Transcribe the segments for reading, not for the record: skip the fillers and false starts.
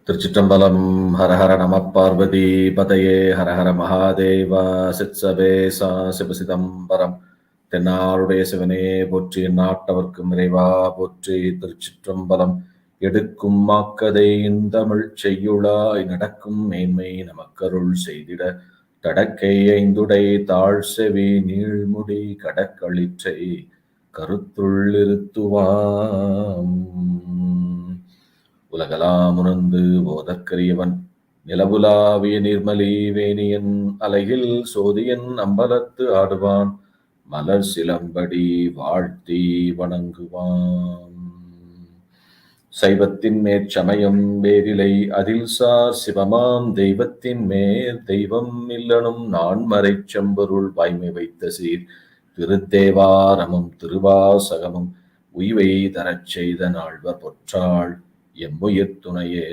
Thiruchitrambalam, Hara Hara Namah Parvati, Pataye, Hara Hara Mahadeva, Sitsabe, Sivasidambaram, Tenarude Sivane, Potri, Natavarkum Reva, Potri, Thiruchitrambalam, Yedukkum Makade in Tamil Cheyula, in Adakum, Mainmay, Namakarul Sedida, Tadake, Indude, Tarsevi, Nilmudi, Kadakalitre, Karutul. உலகலாம் உணர்ந்து போதற்கரியவன் நிலவுலாவிய நிர்மலி வேணியன் அலையில் சோதியன் அம்பலத்து ஆடுவான் மலர் சிலம்படி வாழ்த்தி வணங்குவான். சைவத்தின் மேற்சமயம் வேறிலை அதில் sir சிவமாம் தெய்வத்தின் மேற் தெய்வம் இல்லனும் நான்மறை செம்பொருள் வாய்மை வைத்த சீர் திருத்தேவாரமும் திருவாசகமும் உய்வை தரச் செய்த நாள்வர் பொற்றாள் எம்முயிர் துணையே.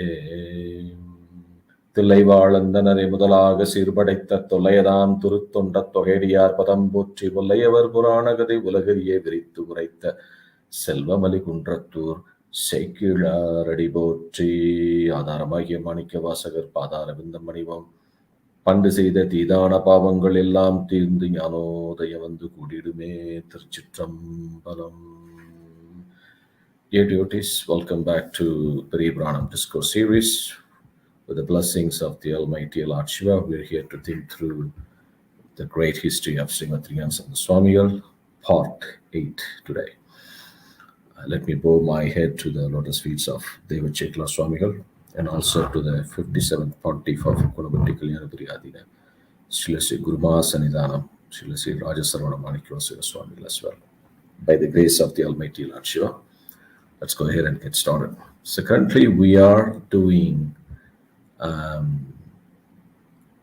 தில்லைவாழந்தனரை முதலாக சீர்படைத்த தொல்லையதாம் துருத்தொண்ட தொகையடியார் பதம் போற்றி ஒல்லையவர் புராணகதை உலகறியே விரித்து உரைத்த செல்வமலி குன்றத்தூர் செய்கிழாரடி போற்றி. ஆதாரமாகிய மாணிக்க வாசகர் பாதார விந்தம் மணிவம் பண்டு செய்த தீதான பாவங்கள் எல்லாம் தீர்ந்து ஞானோதயம் வந்து கூடிடுமே. திருச்சிற்றம்பலம். Dear devotees, welcome back to Periyapuranam Discourse series. With the blessings of the Almighty Lord Shiva, we are here to think through the great history of Sri Thirugnanasambandha, part 8 today. Let me bow my head to the lotus feet of Devachekla Swamigal and also to the 57th pontiff of Kunabatti Kalyanapuriyadina, Sri Guruma Sanidhanam, Sri Rajasarvana Manikya Swamigal as well. By the grace of the Almighty Lord Shiva, let's go ahead and get started. So currently we are doing,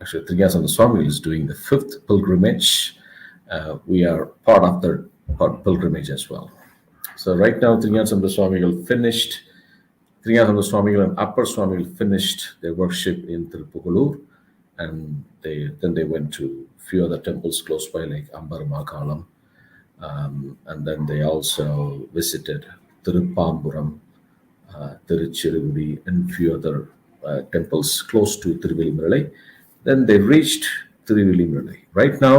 actually Thirugnanasambandha is doing the 5th pilgrimage. We are part of the pilgrimage as well. So right now Thirugnanasambandha finished, Thirugnanasambandha and Upper Swamigal finished their worship in Tirupugulur, and then they went to few other temples close by like Ambar Makalam, and then they also visited Tirupamburam, Tiruchirugudi, and few other temples close to Tiruvillimalai. Then they reached Tiruvillimalai. Right now,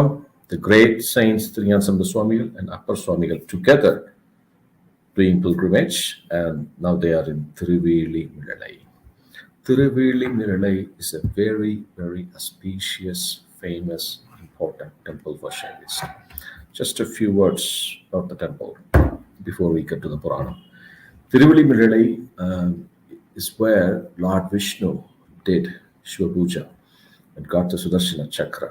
the great saints Thirugnanasambandha and Upper Swamigal together doing pilgrimage, and now they are in Tiruvillimalai. Tiruvillimalai is a very, very auspicious, famous, important temple for Shaivists. Just a few words about the temple before we get to the Puranam. Tiruvillimalai is where Lord Vishnu did Shiva Puja and got the Sudarshana Chakra.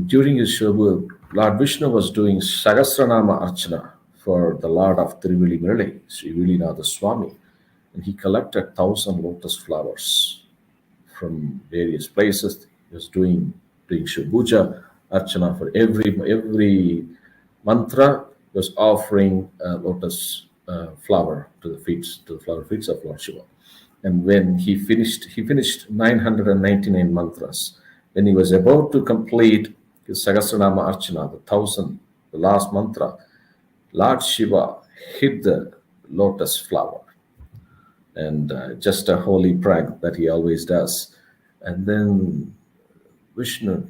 During his Shiva, Lord Vishnu was doing Sahasranama Archana for the Lord of Tiruvillimalai, Sri Villinatha Swami, and he collected 1,000 lotus flowers from various places. He was doing Shiva Puja Archana for every mantra. Was offering lotus flower to the flower feet of Lord Shiva. And when he finished 999 mantras. When he was about to complete his Sahasranama Archana, the last mantra, Lord Shiva hid the lotus flower, and just a holy prank that he always does. And then Vishnu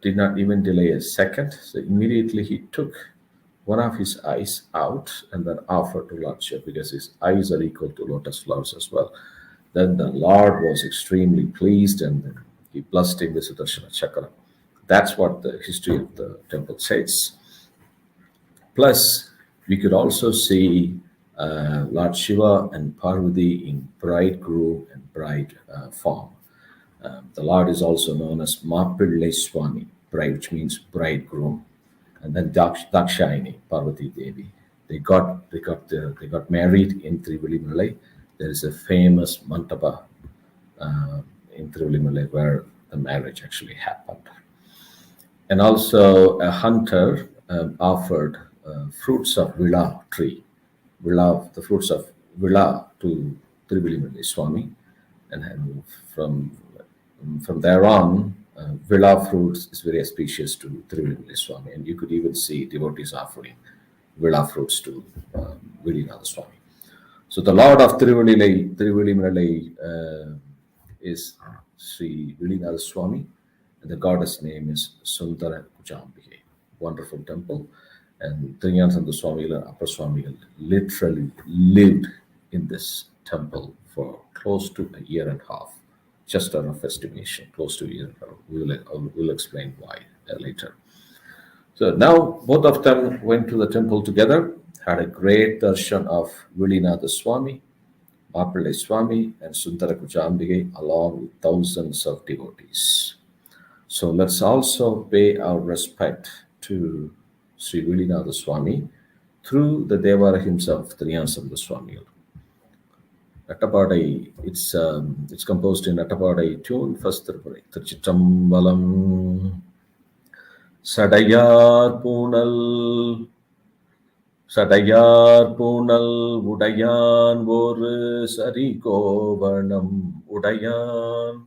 did not even delay a second, so immediately he took one of his eyes out and then offered to Lord Shiva, because his eyes are equal to lotus flowers as well. Then the Lord was extremely pleased and he blessed him with Sudarshana Chakra. That's what the history of the temple says. Plus, we could also see Lord Shiva and Parvati in bridegroom and bride form. The Lord is also known as Mappillai Swami, bride, which means bridegroom. And then Dakshayani, Parvati Devi, they got married in Tiruvillimalai. There is a famous mantapa in Tiruvillimalai where the marriage actually happened. And also a hunter offered fruits of Villa tree, the fruits of Villa to Tiruvillimalai Swami, and from there on. Villa fruits is very auspicious to Thiruvillimalai Swami, and you could even see devotees offering Villa fruits to Villinatha Swami. So the Lord of Thiruvillimalai is Sri Thirugnanasambandha, and the goddess name is Sundara Kujambike. Wonderful temple. And Thirugnanasambandha Swami and Upper Swami literally lived in this temple for close to a year and a half. Just a rough estimation, close to a year and a half. We'll explain why later. So now both of them went to the temple together, had a great darshan of Villinatha Swami, Mapillai Swami, and Sundara Kujambike, along with thousands of devotees. So let's also pay our respect to Sri Villinatha Swami through the Devara himself, Thirugnanasambandha Swami. Attapadai, it's composed in Attapadai tune, first Tirupari. Thiruchitrambalam, Sadayar Punal, Udayan Vor Sarikovarnam Udayan,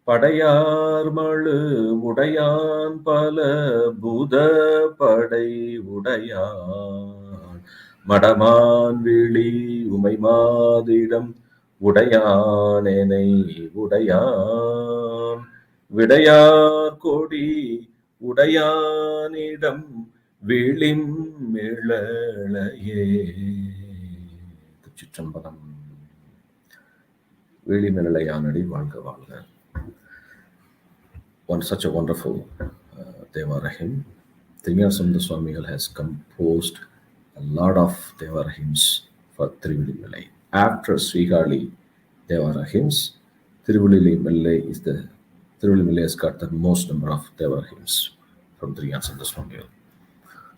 Padayar Malu Udayan Pala Buddha Padai Udayan, Madaman Vili Umaimadidam Udayan Enei Udayan, Vidayar Kodi Udayanidam Vilim Milalaye. Thiruchitrambalam. Vilim Milalayanadi Valga Valga. Such a wonderful Devara hymn. Thirugnanasambandha Swamigal has composed a lot of Devara hymns for Thiruvillimalai. After Srigali Devara hymns, Thiruvillimalai has got the most number of Devara hymns from Thirugnanasambandha Swamigal.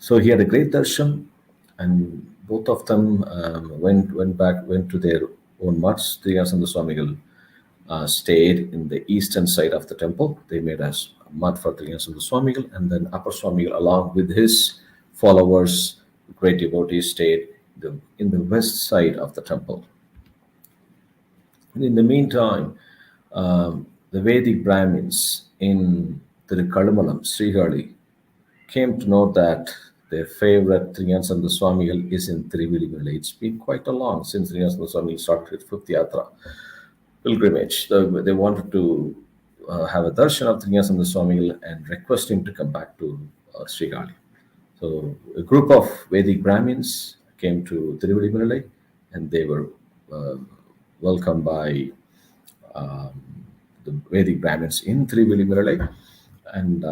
So he had a great darshan, and both of them went to their own mutts. Thirugnanasambandha Swamigal stayed in the eastern side of the temple. They made a mud for Thirugnanasambandha Swamigal, and then Upper Swamigal, along with his followers, great devotees, stayed in the west side of the temple. And in the meantime, the Vedic Brahmins in Thiruchitrambalam, Srigali, came to know that their favorite Thirugnanasambandha Swamigal is in Thiruvillimalai. It's been quite a long since Thirugnanasambandha Swamigal started his fifth yatra pilgrimage. They wanted to have a darshan of Thirugnanasambandha Swamigal and request him to come back to Srigali. So a group of Vedic Brahmins came to Thiruvillimalai, and they were welcomed by the Vedic Brahmins in Thiruvillimalai, and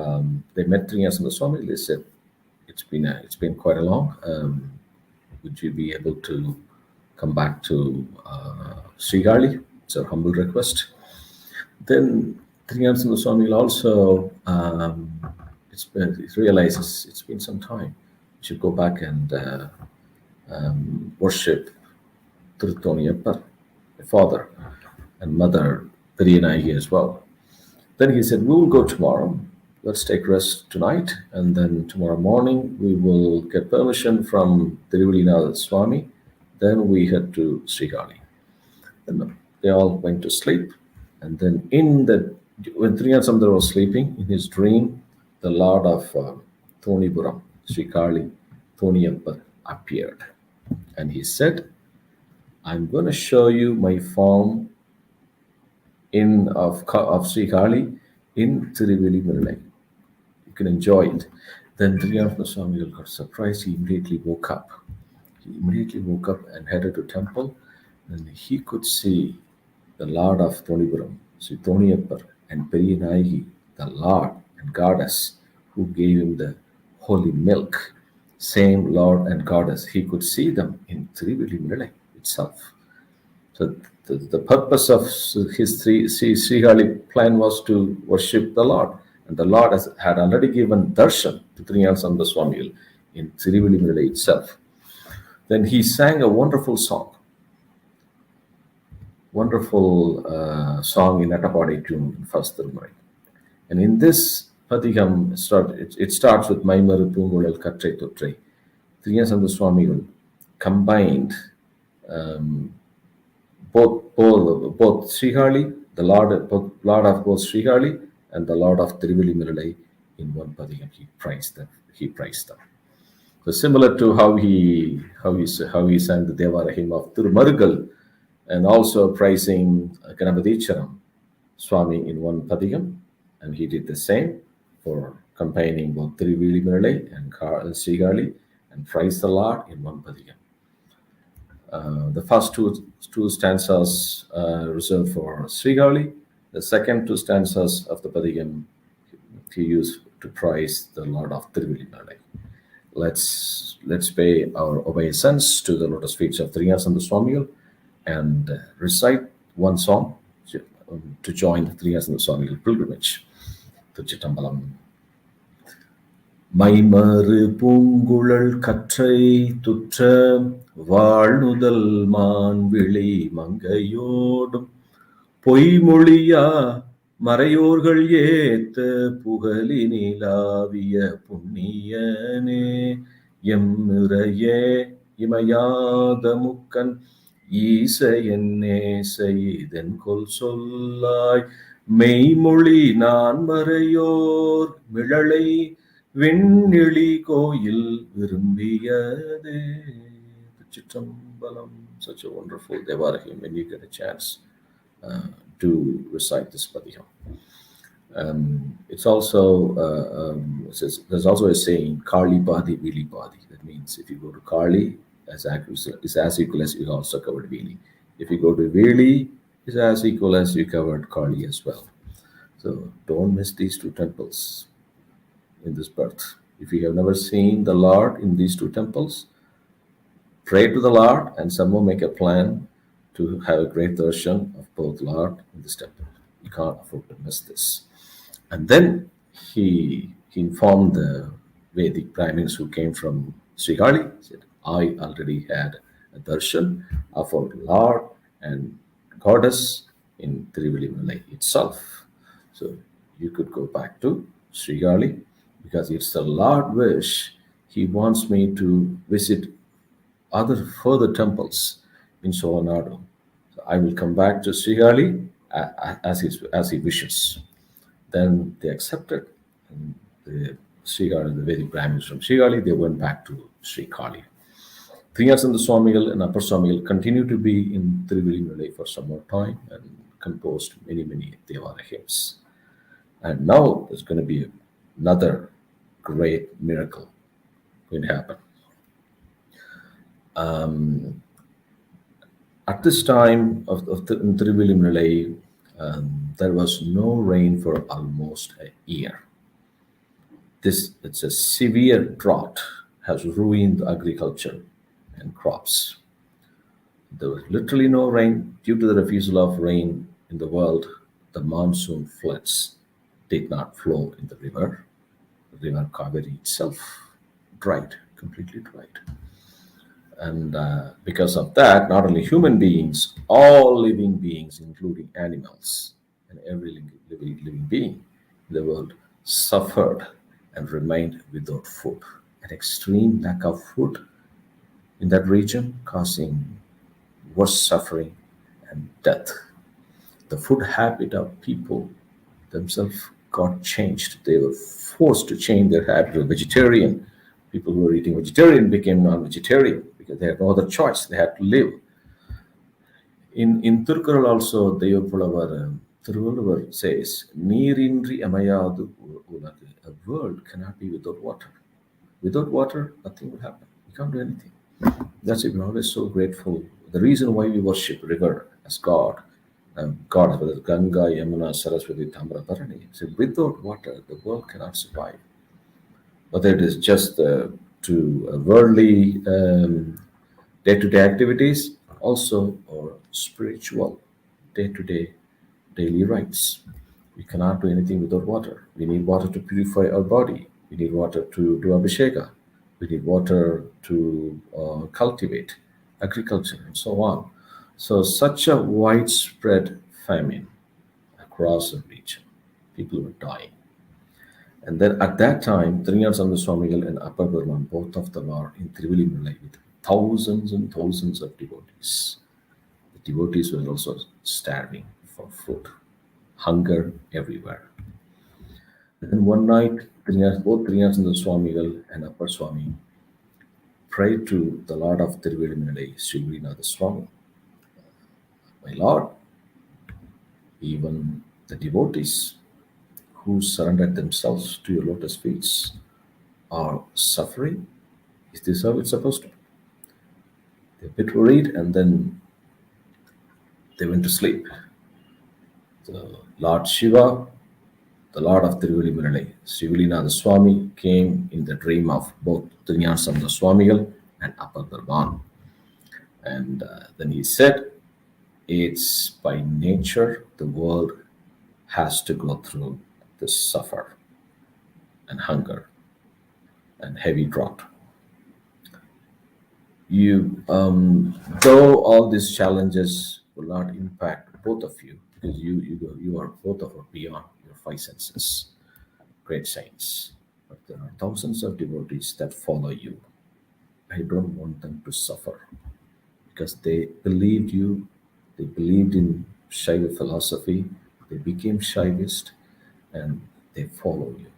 they met Thirugnanasambandha Swami. They said, "It's been quite a long. Would you be able to come back to Srigali? It's a humble request." Then Thirugnanasambandha Swami also realizes it's been some time. You should go back and worship Thiruthoniyappar, father, and mother Periyanagi as well. Then he said, "We will go tomorrow. Let's take rest tonight, and then tomorrow morning we will get permission from Thiruvillinatha Swami. Then we head to Srigali." And they all went to sleep, and then when Thirugnanasambandha was sleeping, in his dream, the Lord of Thonipuram, Srikali, Thoniyappar, appeared, and he said, "I'm going to show you my form of Srikali in Thiruvillimalai. You can enjoy it." Then Thirugnanasambandha Swami got surprised. He immediately woke up. And headed to temple, and he could see the Lord of Thonipuram, Sri Thoniyappar, and Periyanagi, the Lord and Goddess who gave him the holy milk. Same Lord and Goddess. He could see them in Thiruvillimalai itself. So the purpose of his Srigali plan was to worship the Lord. And the Lord had already given darshan to Thirugnanasambandha Swami in Thiruvillimalai itself. Then he sang a wonderful song in Attapadai tune in first Tirumurai. And in this Pathikam, it starts with Maimaru Pungulal Katrai Totrai. Thirugnanasambandha Swami combined both Srigali, the Lord of both Srigali and the Lord of Thiruvillimalai in one Pathikam. He praised them. So similar to how he sang the Devara hymn of Tirumarugal, and also praising Gomathinayagam Swami in one Padigam, and he did the same for combining both Tiruvilimalai and Srigali, and praise the Lord in one Padigam. The first two stanzas reserved for Srigali. The second two stanzas of the Padigam he used to praise the Lord of Tiruvilimalai. Let's pay our obeisance to the lotus feet of Thirugnanasambanda Swamigal and recite one song to join Thirugnanasambanda Swamigal pilgrimage. Thiruchitrambalam. மைமறு பூங்குழல் கற்றை துற்ற வாழ்நுதல் மான்விழி மங்கையோடும் பொய்மொழியா மறையோர்கள் ஏத்த புகழினிலாவிய புண்ணியனே M நிறையே இமையாத முக்கன் ஈச என்னே செய்தென் கொல் சொல்லாய் மெய்மொழி நான் மறையோர் மிழலை விண்ணிழி கோயில் விரும்பியதே. Thiruchitrambalam, such a wonderful Devara hymn when you get a chance to recite this Padiham. It's also there's also a saying Kali Badi Vili Badi. That means if you go to Kali, is as equal as you also covered Vili. If you go to Vili, is as equal as you covered Kali as well. So don't miss these two temples in this birth. If you have never seen the Lord in these two temples, pray to the Lord and somehow make a plan to have a great darshan of both Lord in this temple. You can't afford to miss this. And then he informed the Vedic Brahmins who came from Srigali, said, I already had a darshan of our Lord and Goddess in Tiruvilimalai itself. So you could go back to Srigali because it's the Lord wish. He wants me to visit other further temples in Solanadu. So I will come back to Srigali as he wishes. Then they accepted. And the Vedic Brahmins from Srigali, they went back to Sri Kali. Thirugnanasambanda Swamigal and Upper Swamigal continued to be in Tiruvilimalai for some more time and composed many, many Devara hymns. And now there's going to be another great miracle going to happen. At this time of Tiruvilimalai, there was no rain for almost a year. It's a severe drought has ruined agriculture and crops. There was literally no rain. Due to the refusal of rain in the world, the monsoon floods did not flow in the river. The river Kaveri itself dried, completely dried. And because of that, not only human beings, all living beings, including animals and every living being in the world, suffered and remained without food. An extreme lack of food in that region causing worse suffering and death. The food habit of people themselves got changed. They were forced to change their habit to vegetarian. People who were eating vegetarian became non-vegetarian because they had no other choice. They had to live. In Turkural also, Thiruvalluvar says, Neerindri amayadu uladu. A world cannot be without water. Without water, nothing will happen. You can't do anything. That's it. We're always so grateful. The reason why we worship river as God, God, whether it's Ganga, Yamuna, Saraswati, Tamra, Bharani. So without water, the world cannot survive. Whether it is just to worldly day-to-day activities, also or spiritual day-to-day daily rites. We cannot do anything without water. We need water to purify our body. We need water to do abhisheka. We need water to cultivate agriculture and so on. So such a widespread famine across the region. People were dying. And then at that time, Thirugnanasambanda Swamigal and Upper Burman, both of them are in Tiruvilimalai with thousands and thousands of devotees. The devotees were also starving for food, hunger everywhere. And then one night, both Thirugnanasambanda Swamigal and Upper Swami prayed to the Lord of Thiruvilimilai, Swamy, my Lord, even the devotees who surrendered themselves to your lotus feet are suffering. Is this how it's supposed to be? They're a bit worried and then they went to sleep. The Lord Shiva, the Lord of Thiruvilimilai, Swamy, came in the dream of both Thirugnanasambandha Swamigal and Upper Brahman. And then he said, it's by nature the world has to go through this suffer and hunger and heavy drought. Though all these challenges will not impact both of you, because you are both of you beyond your five senses, great saints. But there are thousands of devotees that follow you. I don't want them to suffer because they believed you, they believed in Shaiva philosophy, they became Shaivist, and they follow you.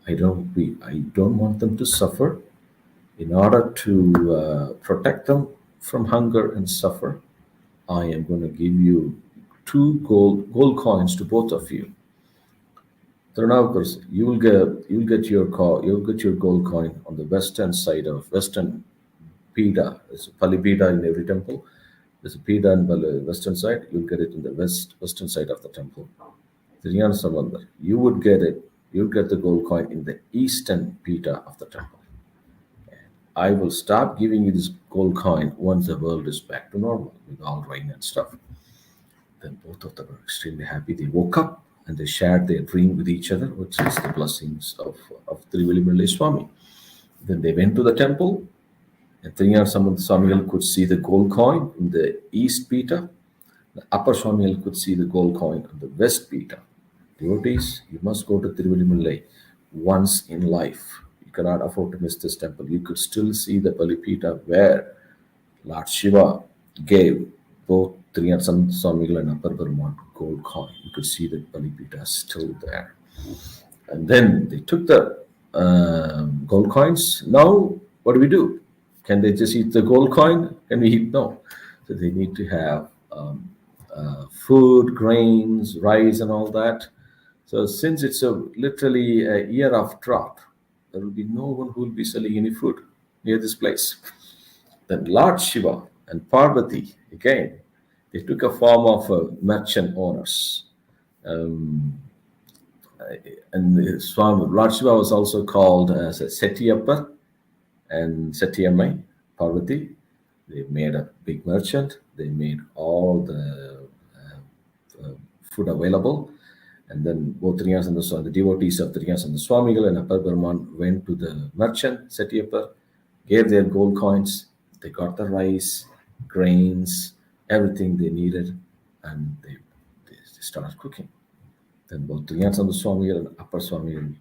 I don't want them to suffer. In order to protect them from hunger and suffer, I am going to give you 2 gold coins to both of you. So now, of course, you'll get your gold coin on the western side of Western Pida. There's a Palipida in every temple. There's a Pida on the western side. You'll get it in the western side of the temple. Thirugnanasambandha, you would get it. You'll get the gold coin in the eastern Pida of the temple. I will stop giving you this gold coin once the world is back to normal with all rain and stuff. Then both of them were extremely happy. They woke up and they shared their dream with each other, which is the blessings of Thiruvilimilai Swamy. Then they went to the temple, and Thirugnanasambandha Swamigal could see the gold coin in the east Pita. The upper Swamigal could see the gold coin on the west Pita. Devotees, you must go to Thiruvilimilai once in life. You cannot afford to miss this temple. You could still see the Palipita where Lord Shiva gave both Thirugnanasambandha Swamigal and Upper Brahman gold coin. You could see the Palipita still there. And then they took the gold coins. Now, what do? Can they just eat the gold coin? Can we eat? No. So they need to have food, grains, rice, and all that. So since it's literally a year of drought, there will be no one who will be selling any food near this place. Then Lord Shiva and Parvati, again, they took a form of merchant owners. And Lord Shiva was also called as a Setiyappa and Setiyamai, Parvati. They made a big merchant. They made all the food available. And then both the devotees of Thirugnanasambandha Swamigal and Upper Brahman went to the merchant, Setiyappa, gave their gold coins. They got the rice, grains, everything they needed, and they started cooking. Then both Thirugnanasambandha Swamigal and Upper Swamigal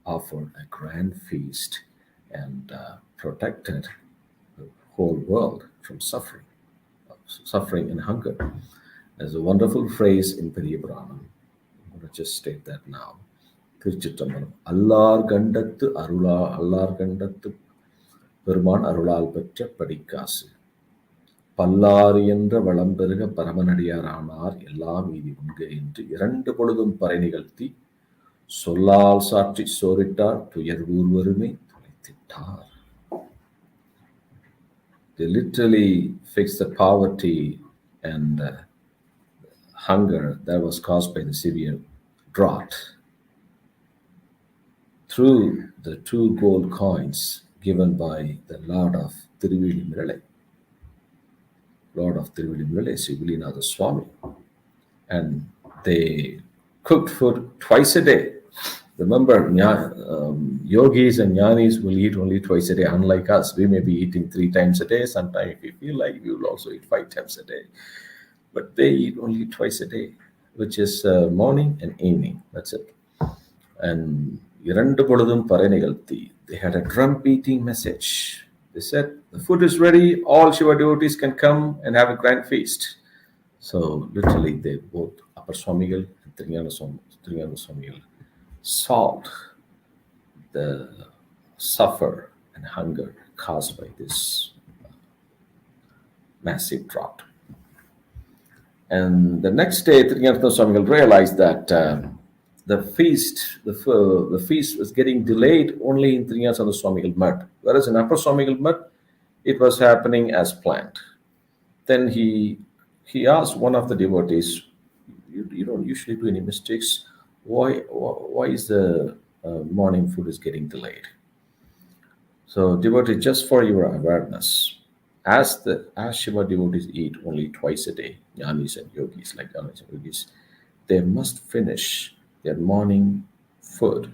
offered a grand feast and protected the whole world from suffering and hunger. There's a wonderful phrase in Periyapuranam. I'm going to just state that now. Thiruchitrambalam. Allar gandathu Peruman Arulal Petra Padikasu. Pallari என்ற வளம்பெருக பரமனடியாரானார் எல்லாம் இது உண்க என்று 2 பொழுதும் பறை நிகழ்த்தி சொல்லால் சாற்றி சோரிட்டார் துயர்வூர் வறுமை துளைத்திட்டார். They literally fixed the poverty and hunger that was caused by the severe drought through the 2 gold coins given by the Lord of Thiruvilimilai. Lord of Thiruvilimilai, Sivalinatha Swamy. And they cooked food twice a day. Remember, yogis and jnanis will eat only twice a day, unlike us. We may be eating 3 times a day. Sometimes, if we feel like, we will also eat 5 times a day. But they eat only twice a day, which is morning and evening. That's it. And இரண்டு பொழுதும் பறை நிகழ்த்தி, they had a drum beating message. They said, the food is ready, all Shiva devotees can come and have a grand feast. So literally they both, Upper Swamigal and Thirugnanasambandha solved the suffer and hunger caused by this massive drought. And the next day, Thirugnanasambanda realized that the feast was getting delayed only in Thirugnanasambanda mud, whereas in Upper Swamigal mud, it was happening as planned. Then he asked one of the devotees, "You don't usually do any mistakes. Why is the morning food is getting delayed?" So, devotee, just for your awareness, as Shiva devotees eat only twice a day, jnanis and yogis, like jnanis and yogis, they must finish their morning food.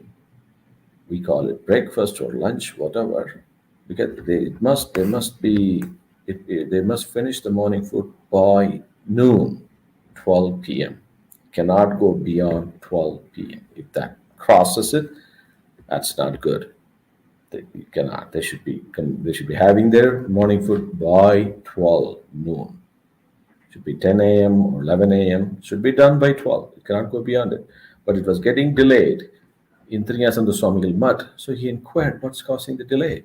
We call it breakfast or lunch, whatever, because they must finish the morning food by noon, 12 p.m. Cannot go beyond 12 p.m. If that crosses it, that's not good. They cannot. They should be having their morning food by 12 noon. Should be 10 a.m. or 11 a.m. Should be done by 12. It cannot go beyond it. But it was getting delayed in Thirugnanasambanda Swamigal mud. So he inquired what's causing the delay.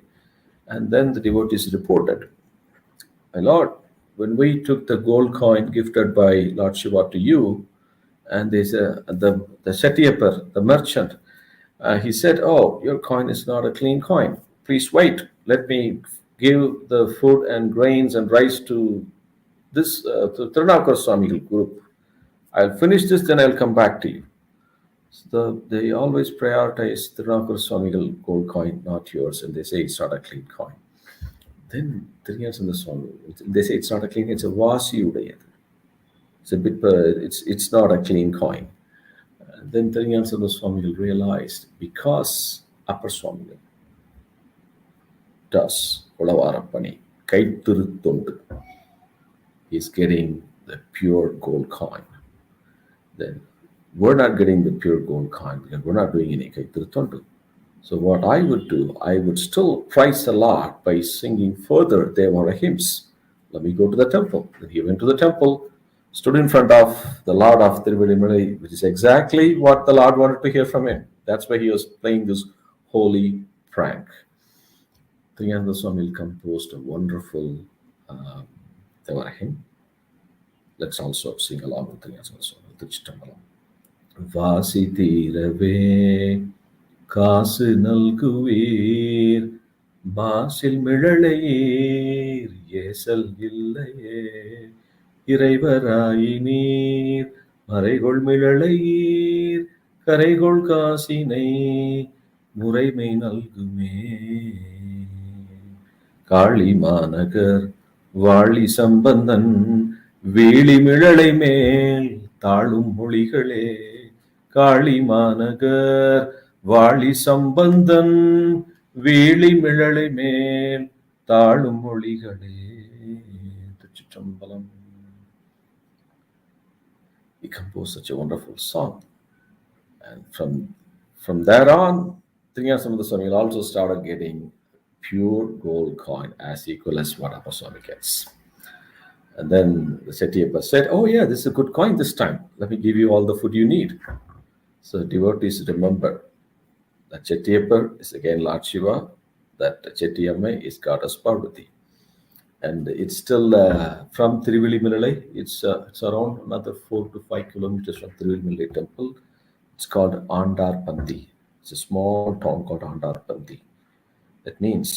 And then the devotees reported, "My Lord, when we took the gold coin gifted by Lord Shiva to you, and there's the Shetiyapar, the merchant, he said, 'Oh, your coin is not a clean coin. Please wait. Let me give the food and grains and rice to this to Swamigal group. I'll finish this, then I'll come back to you.' So they always prioritize Swamigal gold coin, not yours, and they say it's not a clean coin. Then they say it's not a clean, it's a Vasiyudayad. It's a bit, it's not a clean coin. Then Thirugnanasambanda realized, because Upper Swamigal does Ulavarapani, Kaithirutondu, is getting the pure gold coin. Then we're not getting the pure gold coin because we're not doing any Kaithirutondu. So what I would do, I would still praise the Lord by singing further Devara hymns. Let me go to the temple. Then he went to the temple, stood in front of the Lord of Thiruvilimilai, which is exactly what the Lord wanted to hear from him. That's why he was playing this holy prank. Thirugnanasambanda composed a wonderful Devara hymn. Let's also sing along with Thirugnanasambanda, Thiruchitrambalam. Vasi Tirave காசு நல்குவீர் மாசில் மிழலையீர் ஏசல் இல்லையே இறைவராயினீர் மறைகொள் மிழலையீர் கரைகொள் காசினை முறைமை நல்குமே காளி மாநகர் வாழி சம்பந்தன் வீழி மிழலை மேல் தாழும் மொழிகளே காளி மாநகர் வாழி சம்பந்தன் வீழி மிழலை மேல் தாழும் மொழிகளே. Thiruchitrambalam. He composed such a wonderful song, and from there on, Thirugnanasambanda Swami also started getting pure gold coin as equal as what Upper Swami gets. And then the Shetiyappa said, "Oh yeah, this is a good coin this time. Let me give you all the food you need." So devotees remember that Shetiyappa is again Lord Shiva, that Chetiyamma is Goddess Parvati. And it's still from Thiruvilimilai, it's around another 4 to 5 kilometers from Thiruvilimilai temple. It's called Andarpandi. It's a small town called Andarpandi. That means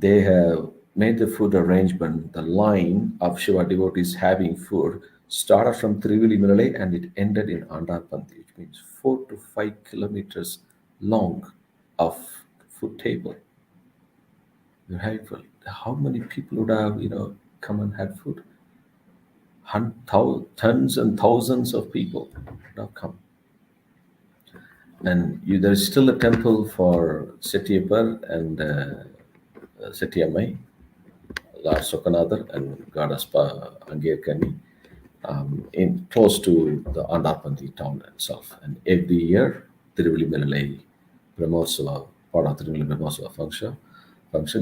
they have made the food arrangement, the line of Shiva devotees having food started from Thiruvilimilai and it ended in Andarpandi, which means 4 to 5 kilometers long of food table. How many people would have, come and had food? Tons and thousands of people would have come. And there is still a temple for Shetiyappa and Setiyamai, Lord Sokanadar and Goddess Angirkani, in close to the Andarpandi town itself. And every year, Thiruvilimilai Brahmotsava, part of Thiruvilimilai Brahmotsava function,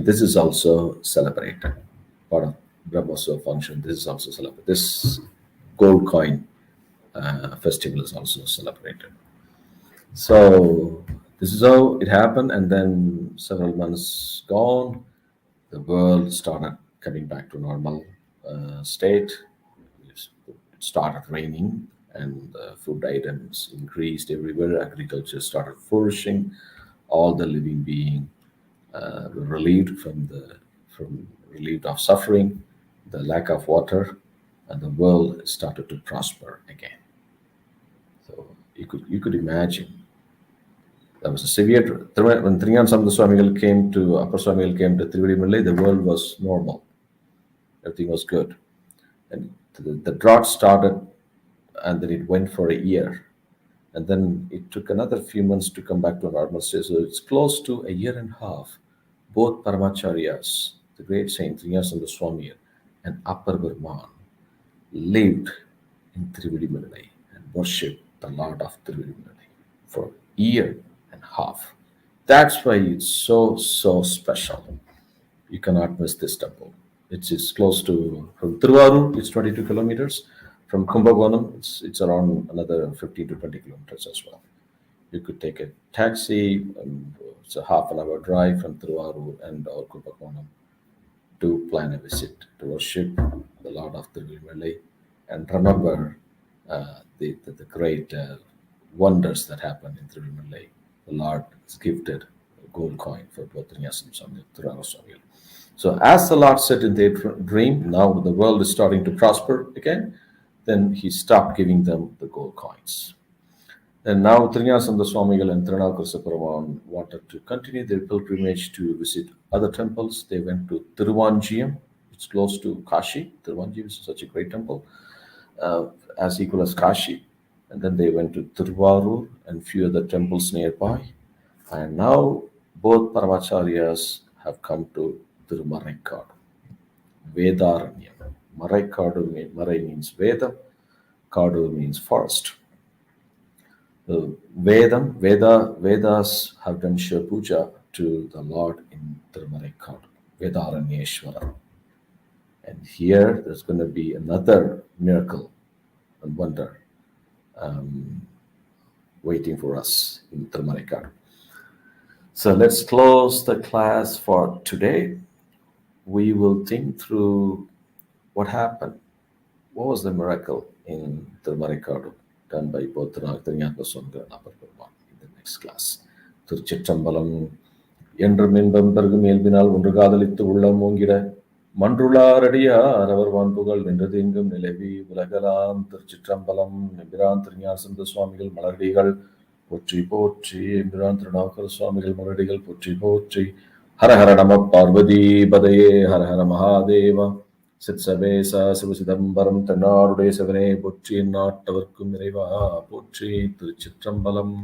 this is also celebrated. Part of Brahmotsava function, this is also celebrated. This gold coin festival is also celebrated. So this is how it happened, and then several months gone, the world started coming back to normal state. It started raining, and food items increased everywhere. Agriculture started flourishing. All the living being were relieved from relieved of suffering, the lack of water, and the world started to prosper again. So you could imagine there was a severe when Thirugnanasambanda came to Upper Swamigal came to Thiruvidimalai, the world was normal. Everything was good. And the drought started, and then it went for a year. And then it took another few months to come back to a normal state. So it's close to a year and a half. Both Paramacharyas, the great saint Thirugnanasambanda and Upper Burman, lived in Thiruvidimalai and worshipped the Lord of Thiruvidimalai for a year and a half. That's why it's so special. You cannot miss this temple. It's close to, from Tiruvarur, it's 22 kilometers. From Kumbakonam, it's around another 15 to 20 kilometers as well. You could take a taxi, it's a half an hour drive from Tiruvarur and or Kumbakonam to plan a visit to worship the Lord of Thiruvidimalai and remember the great wonders that happened in Thiruvidimalai. The Lord has gifted a gold coin for both Thirugnanasambanda and Thirugnanasambanda. So as the Lord said in their dream, now the world is starting to prosper again, then he stopped giving them the gold coins. And now Thirugnanasambanda and Thirugnanasambanda wanted to continue their pilgrimage to visit other temples. They went to Tiruvanjiyam, it's close to Kashi. Tiruvanjiyam is such a great temple, as equal as Kashi. And then they went to Tiruvarur and few other temples nearby. And now both Paramacharyas have come to Tirumaraikadu, Vedaranyam. Maraikadu, Marai means Veda, Kadu means forest. Vedas have done Shiva Puja to the Lord in Tirumaraikadu, Vedaranyeshwara. And here there's going to be another miracle and wonder waiting for us in Tirumaraikadu. So let's close the class for today. We will think through what happened. What was the miracle in Tirumaraikadu done by both Thirugnanasambanda and Upper Burman in the next class. Thiruchitrambalam என்றும் இன்பம் பெருகும் இயல்பினால் ஒன்று காதலித்து உள்ளம் ஓங்கிட மன்றுளாரடியார் அவர் வான்புகள் நின்றதெங்கும் நிலவி உலகலாம். திருச்சிற்றம்பலம். எம்பிரான் திருஞானசம்பந்த சுவாமிகள் மலரடிகள் போற்றி போற்றி. எம்பிரான் திருநாவுக்கர சுவாமிகள் மலரடிகள் போற்றி போற்றி. ஹர ஹர நம பார்வதி பதையே. ஹர ஹர மகாதேவா. சிற்சபேச சிவசிதம்பரம் தென்னாருடைய சிவனே போற்றி. நாட்டவர்க்கும் இறைவா போற்றி. திருச்சிற்றம்பலம்.